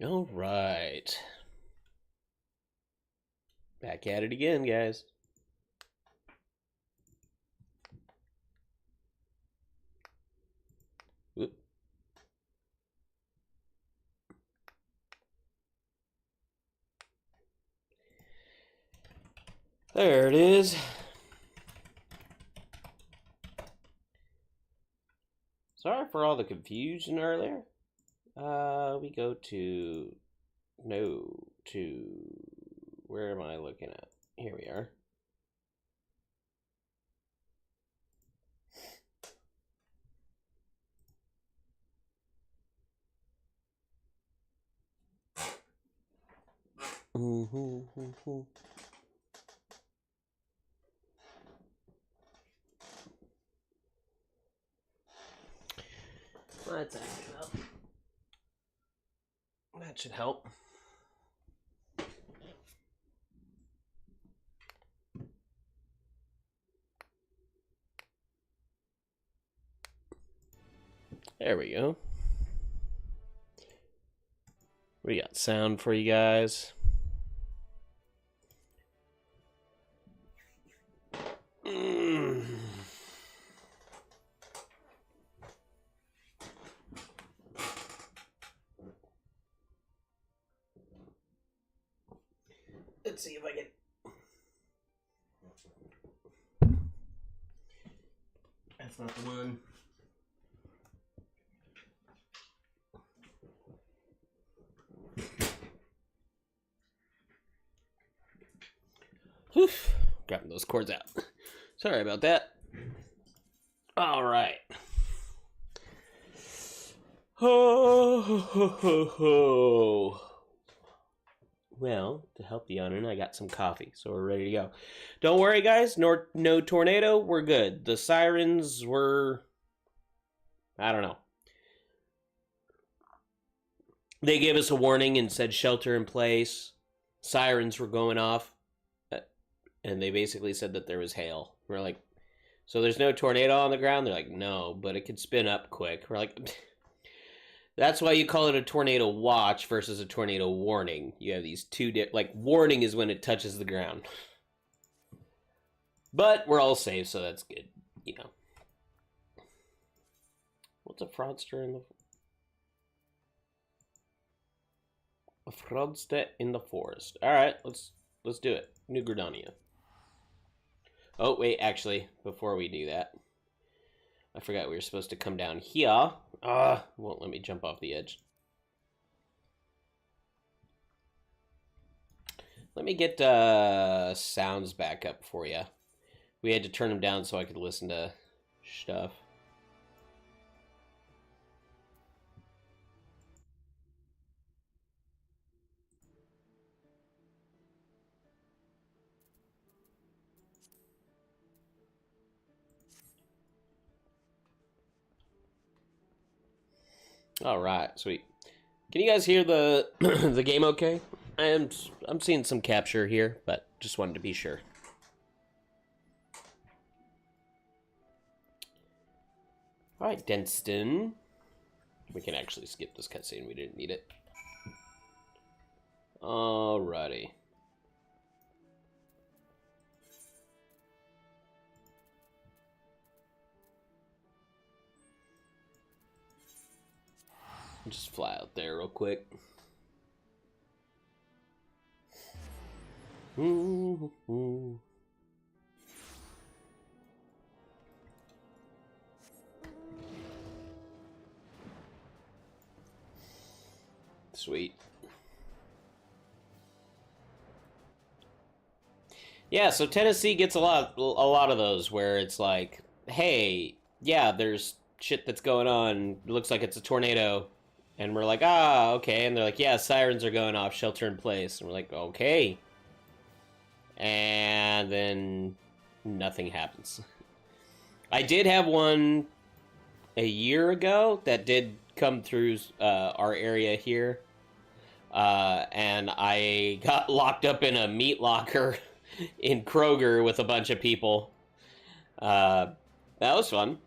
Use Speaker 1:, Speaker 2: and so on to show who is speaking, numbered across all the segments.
Speaker 1: All right. Back at it again, guys. Whoop. There it is. Sorry for all the confusion earlier. We go to... No, to... Where am I looking at? Here we are. Let's act up. That should help. There we go. We got sound for you guys. Let's see if I can. That's not the one. Oof. Grabbing those cords out. Sorry about that. All right. Ho, ho, ho, ho. Well, to help the onion, I got some coffee, so we're ready to go. Don't worry, guys. No tornado. We're good. The sirens were... I don't know. They gave us a warning and said shelter in place. Sirens were going off. And they basically said that there was hail. We're like, so there's no tornado on the ground? They're like, no, but it could spin up quick. We're like... That's why you call it a tornado watch versus a tornado warning. You have these two, like, warning is when it touches the ground. But we're all safe, so that's good, you know. What's a fraudster in the... A fraudster in the forest. All right, let's do it. New Gridania. Oh, wait, actually, before we do that, I forgot we were supposed to come down here. Won't let me jump off the edge. Let me get sounds back up for you. We had to turn them down so I could listen to stuff. All right, sweet. Can you guys hear the the game okay? I'm seeing some capture here, but just wanted to be sure. All right, Denston. We can actually skip this cutscene. We didn't need it. Alrighty. Just fly out there real quick. Sweet. Yeah, so Tennessee gets a lot of those where it's like, hey, yeah, there's shit that's going on. It looks like it's a tornado. And we're like, ah, okay. And they're like, yeah, sirens are going off, shelter in place. And we're like, okay. And then nothing happens. I did have one a year ago that did come through our area here. And I got locked up in a meat locker in Kroger with a bunch of people. That was fun.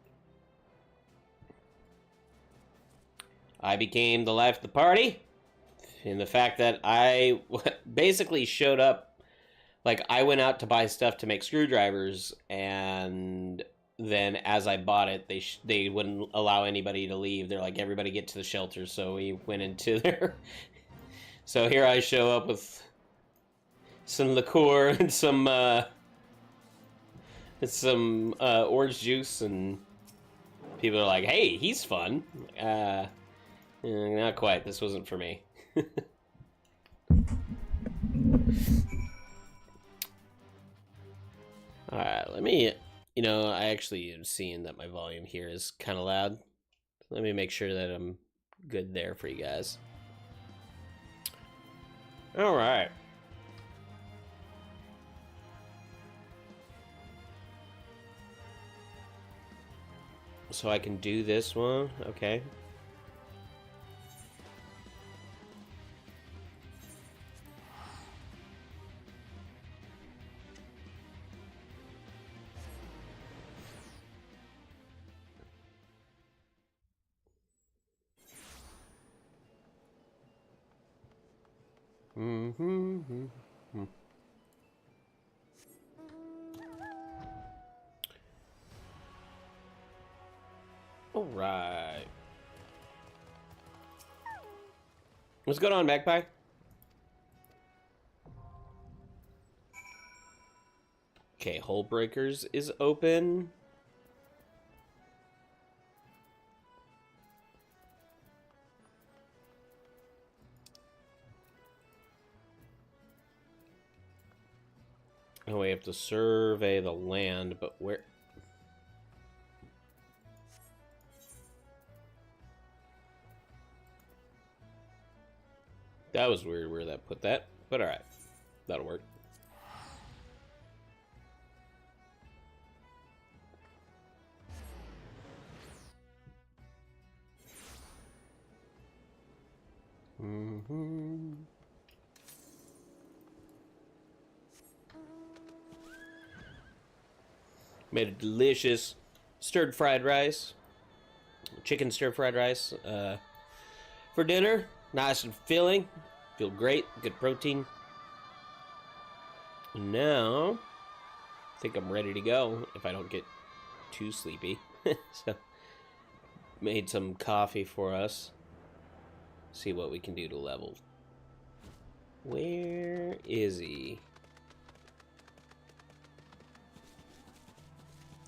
Speaker 1: I became the life of the party. in the fact that I basically showed up, like I went out to buy stuff to make screwdrivers, and then as I bought it, they wouldn't allow anybody to leave. They're like, everybody get to the shelter. So we went into there. So here I show up with some liqueur and some orange juice, and people are like, "Hey, he's fun." Not quite. This wasn't for me. All right, let me. I actually am seeing that my volume here is kind of loud. Let me make sure that I'm good there for you guys. All right. So I can do this one, okay. All right. What's going on, Magpie? Okay, Hull Breakers is open. Oh, we have to survey the land, but where? That was weird where that put that, but all right, that'll work. Made a delicious stirred fried rice, chicken stir fried rice for dinner. Nice and filling. Feel great. Good protein. And now, I think I'm ready to go if I don't get too sleepy. So, made some coffee for us. See what we can do to level. Where is he?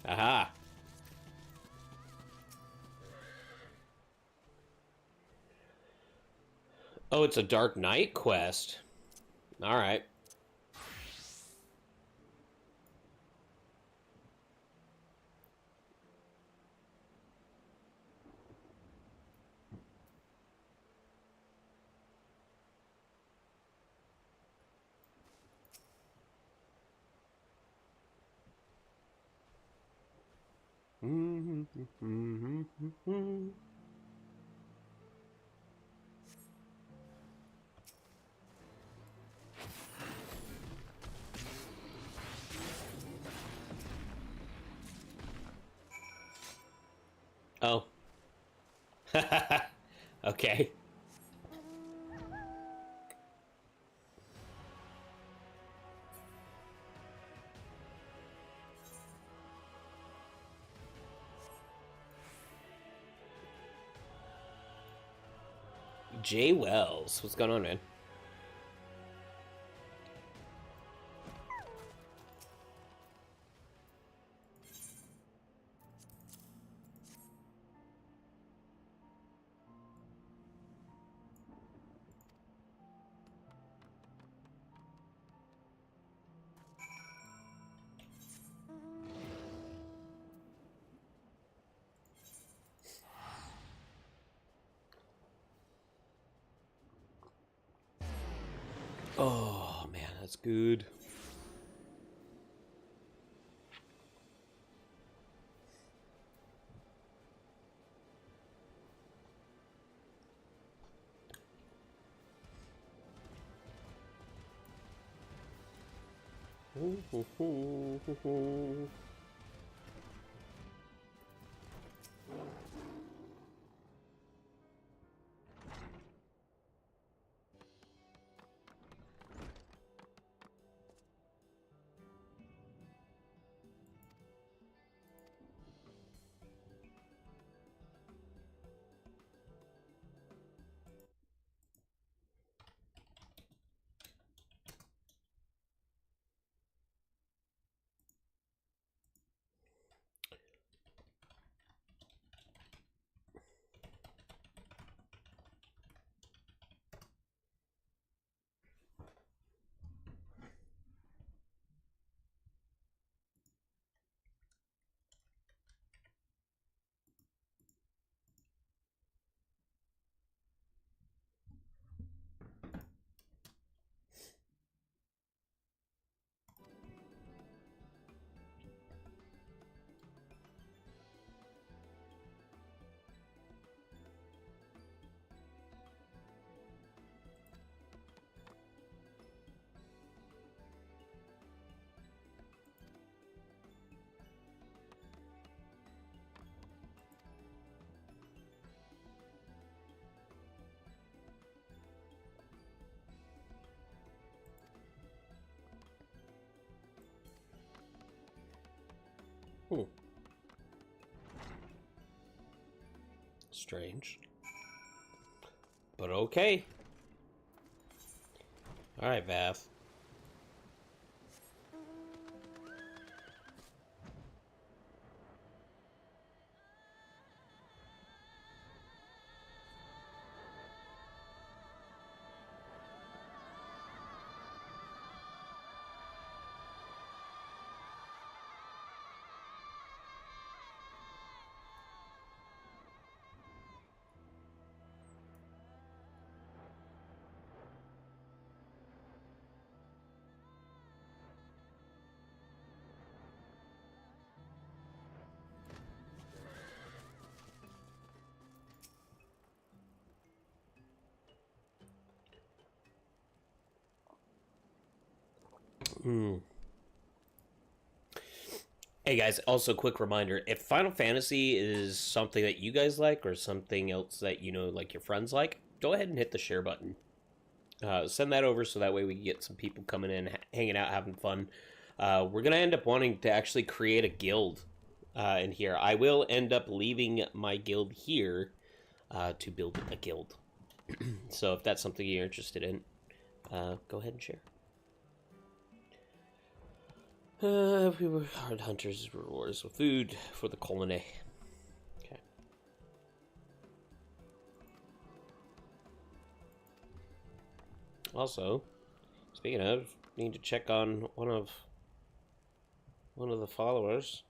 Speaker 1: Aha! Oh, it's a Dark Knight quest. All right. Oh. Okay. Jay Wells. What's going on, man? Oh, man, that's good. Strange. But okay. Alright, Vath. Hey guys, also quick reminder, if Final Fantasy is something that you guys like or something else that you know like your friends like, go ahead and hit the share button. Send that over so that way we can get some people coming in, hanging out, having fun. We're going to end up wanting to actually create a guild in here. I will end up leaving my guild here to build a guild. So if that's something you're interested in, go ahead and share. We were hard hunters, rewards with food for the colony. Okay. Also, speaking of, need to check on one of the followers.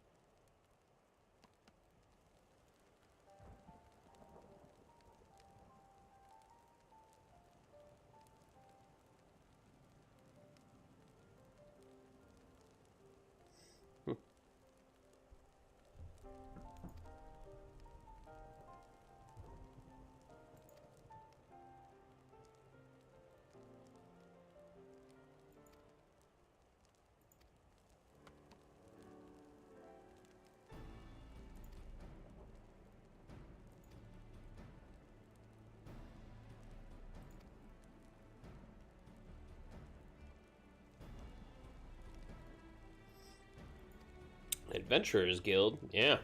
Speaker 1: Adventurers Guild, yeah.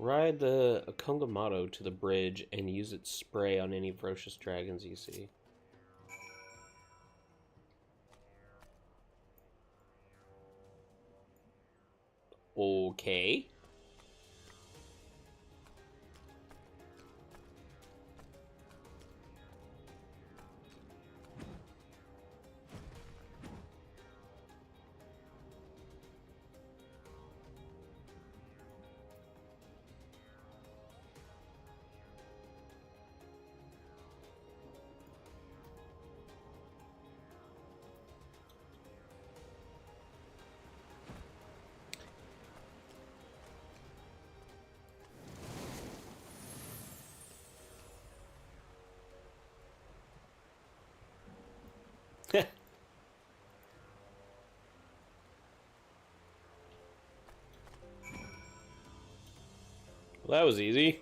Speaker 1: Ride the Akongamato to the bridge and use its spray on any ferocious dragons you see. Okay. Well, that was easy.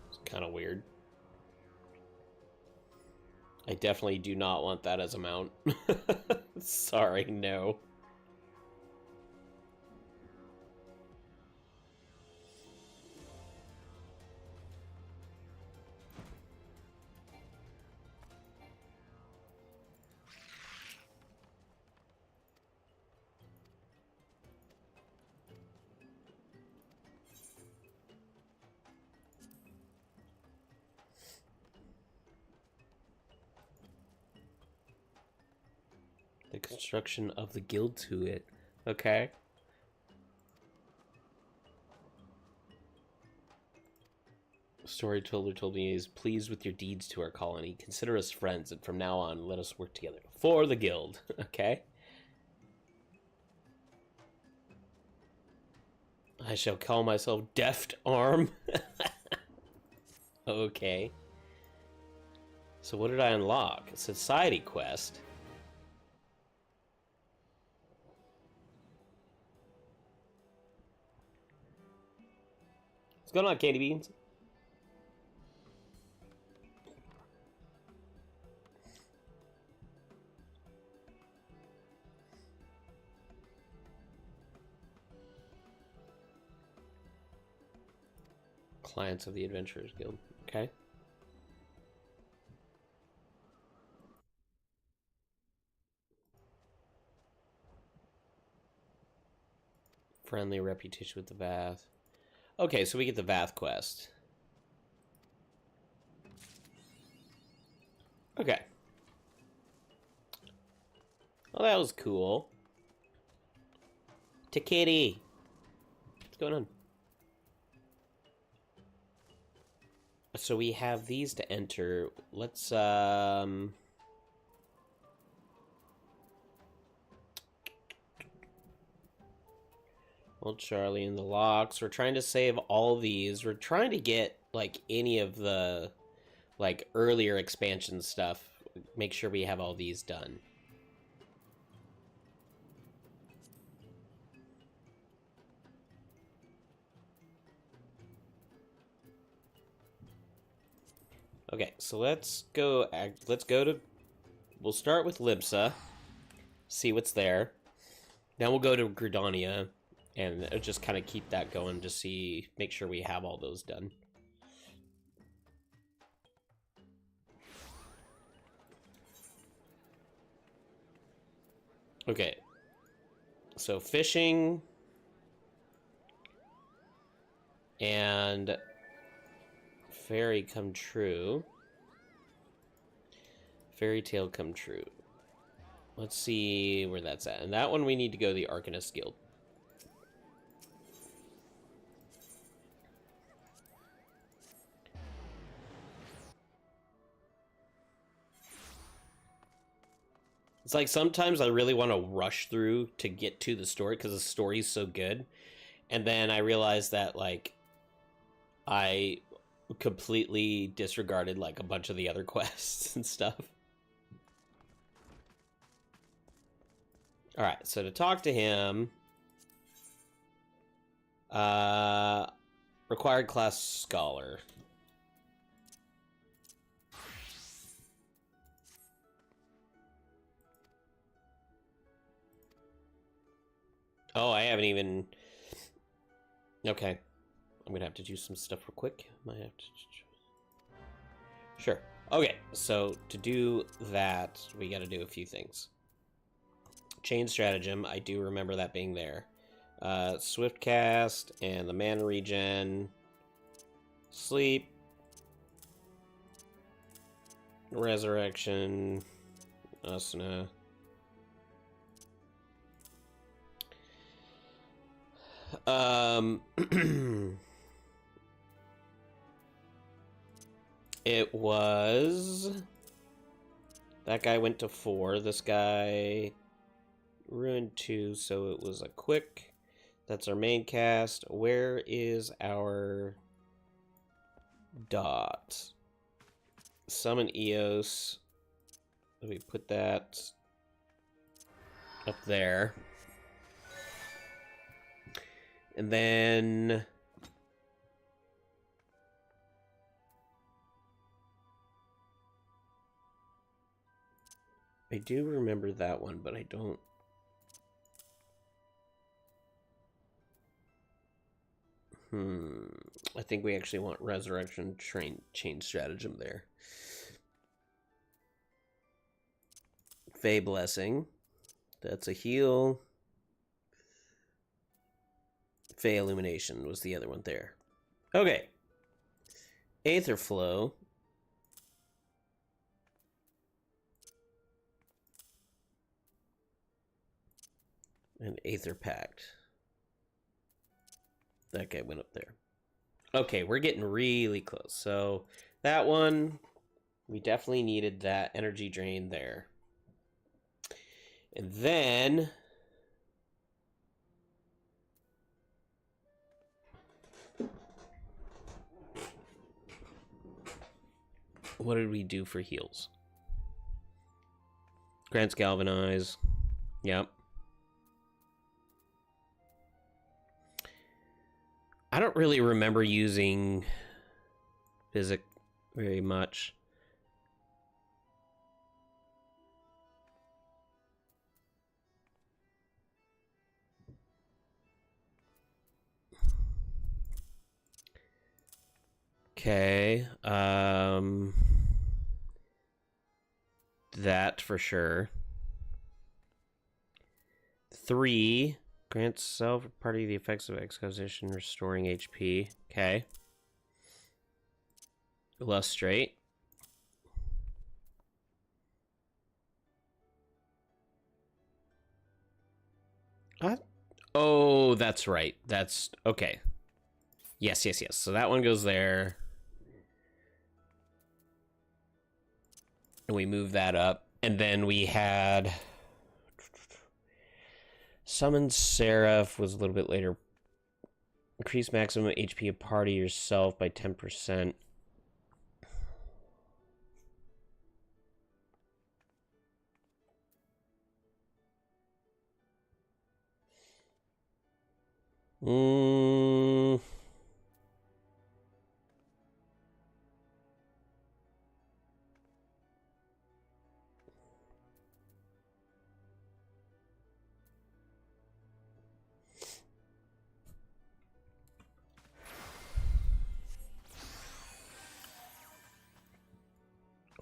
Speaker 1: It's kind of weird. I definitely do not want that as a mount. Sorry, no. The construction of the guild to it. Okay. Storyteller told me he is pleased with your deeds to our colony. Consider us friends, and from now on, let us work together for the guild. Okay. I shall call myself Deft Arm. Okay. So what did I unlock? A society quest. What's going on, Candy Beans? Clients of the Adventurers Guild. Okay. Friendly reputation with the Vath. Okay, so we get the Vath quest. Okay. Well, that was cool. Takiti! What's going on? So we have these to enter. Let's, Old Charlie and the Locks. We're trying to save all these. We're trying to get, like, any of the, like, earlier expansion stuff. Make sure we have all these done. Okay, so let's go to... We'll start with Libsa. See what's there. Then we'll go to Gridania. And just kind of keep that going to see... Make sure we have all those done. Okay. So fishing... And... Fairy come true. Fairy tale come true. Let's see where that's at. And that one we need to go to the Arcanist Guild. It's like sometimes I really want to rush through to get to the story because the story's so good. And then I realize that, like, I completely disregarded, like, a bunch of the other quests and stuff. Alright, so to talk to him... required class Scholar. Oh, I haven't even... Okay. I'm gonna have to do some stuff real quick. Might have to... Sure. Okay, so to do that, we gotta do a few things. Chain Stratagem, I do remember that being there. Swift Cast, and the Mana Regen. Sleep. Resurrection. Asana. It was... That guy went to 4. This guy ruined 2, so it was a quick. That's our main cast. Where is our dot? Summon Eos. We put that up there. And then... I do remember that one, but I don't... I think we actually want Resurrection Chain Stratagem there. Fey Blessing. That's a heal. Fey Illumination was the other one there. Okay. Aether Flow. And Aether Pact. That guy went up there. Okay, we're getting really close. So that one, we definitely needed that energy drain there. And then what did we do for heals? Grants Galvanize. Yep. I don't really remember using Physic very much. Okay. That for sure. 3 grants self or party the effects of exposition, restoring HP. Okay. Illustrate. What? Oh, that's right. That's okay. Yes, yes, yes. So that one goes there. And we move that up. And then we had Summon Seraph was a little bit later. Increase maximum HP of party yourself by 10%.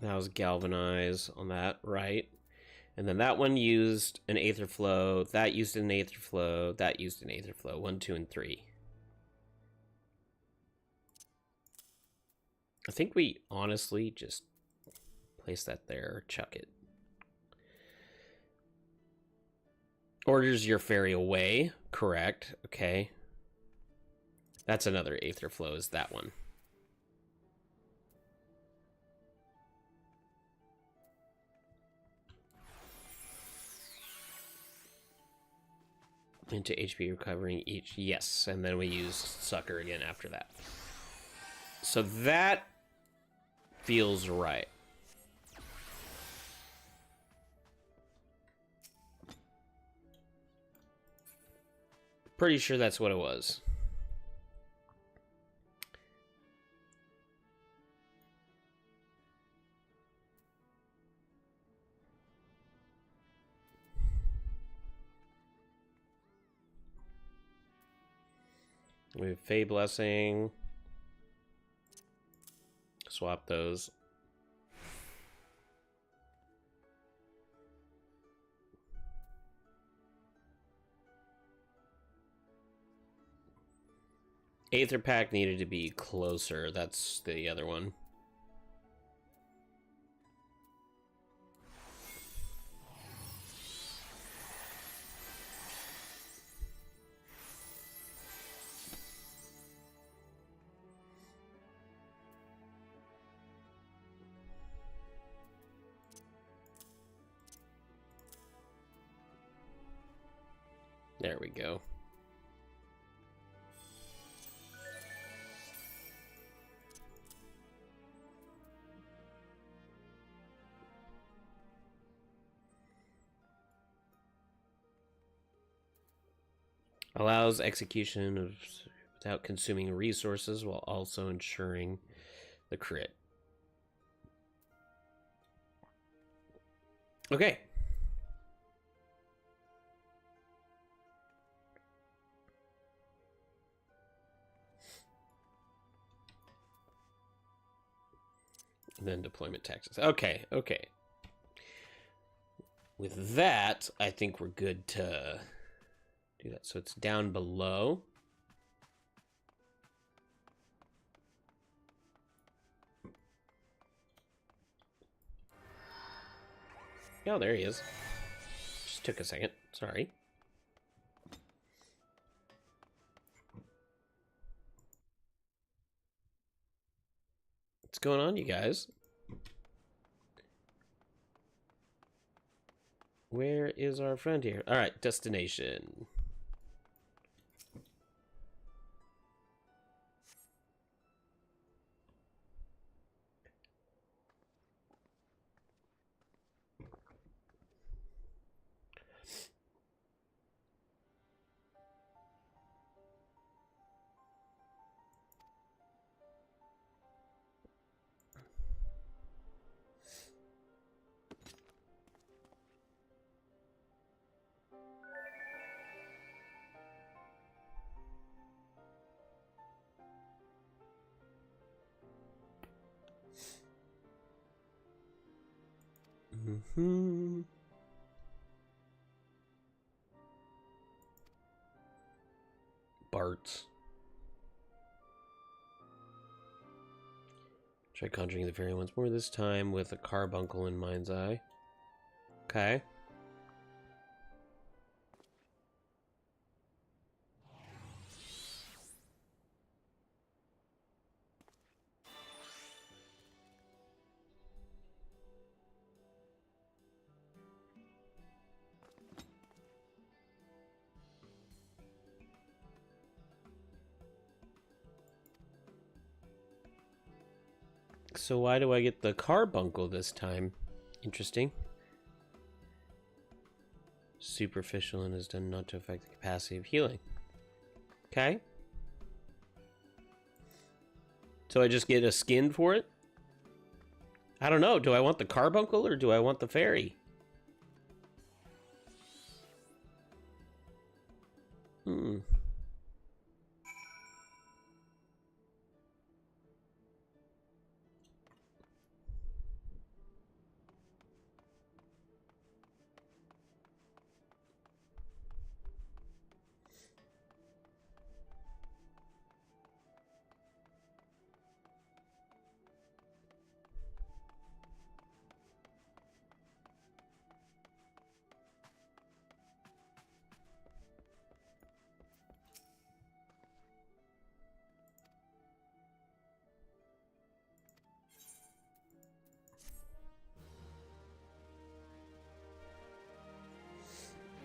Speaker 1: That was Galvanize on that, right? And then that one used an Aether Flow. That used an Aether Flow. That used an Aether Flow. 1, 2, and 3. I think we honestly just place that there, chuck it. Orders your fairy away. Correct. Okay. That's another Aether Flow, is that one. Into HP recovering each. Yes, and then we use Sucker again after that. So that feels right. Pretty sure that's what it was. We have Fey Blessing. Swap those. Aether Pack needed to be closer. That's the other one. There we go. Allows execution of without consuming resources while also ensuring the crit. Okay. And then deployment taxes. Okay, okay. With that, I think we're good to do that. So it's down below. Oh, there he is. Just took a second. Sorry. What's going on, you guys? Where is our friend here? All right, destination. Mm-hmm. Bart's. Try conjuring the fairy once more, this time with a carbuncle in mind's eye. Okay. So why do I get the carbuncle this time? Interesting. Superficial and is done not to affect the capacity of healing. Okay. So I just get a skin for it? I don't know. Do I want the carbuncle or do I want the fairy?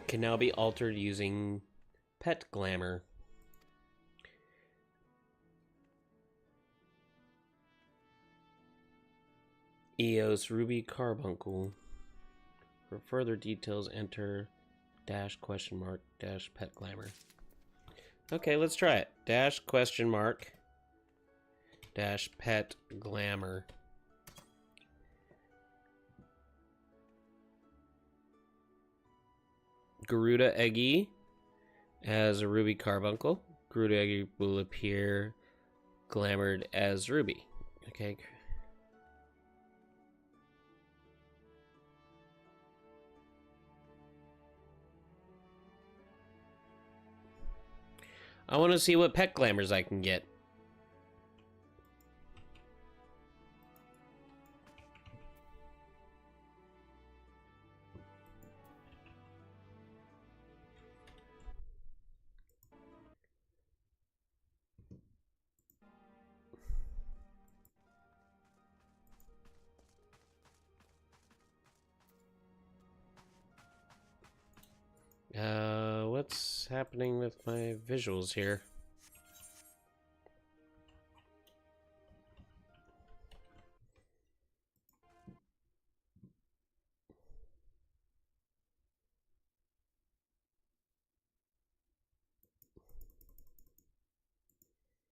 Speaker 1: Can now be altered using pet glamour. Eos Ruby Carbuncle. For further details, enter dash question mark dash pet glamour. Okay, let's try it. Dash question mark dash pet glamour. Garuda Eggy as a Ruby Carbuncle. Garuda Eggy will appear glamored as Ruby. Okay. I want to see what pet glamours I can get. What's happening with my visuals here?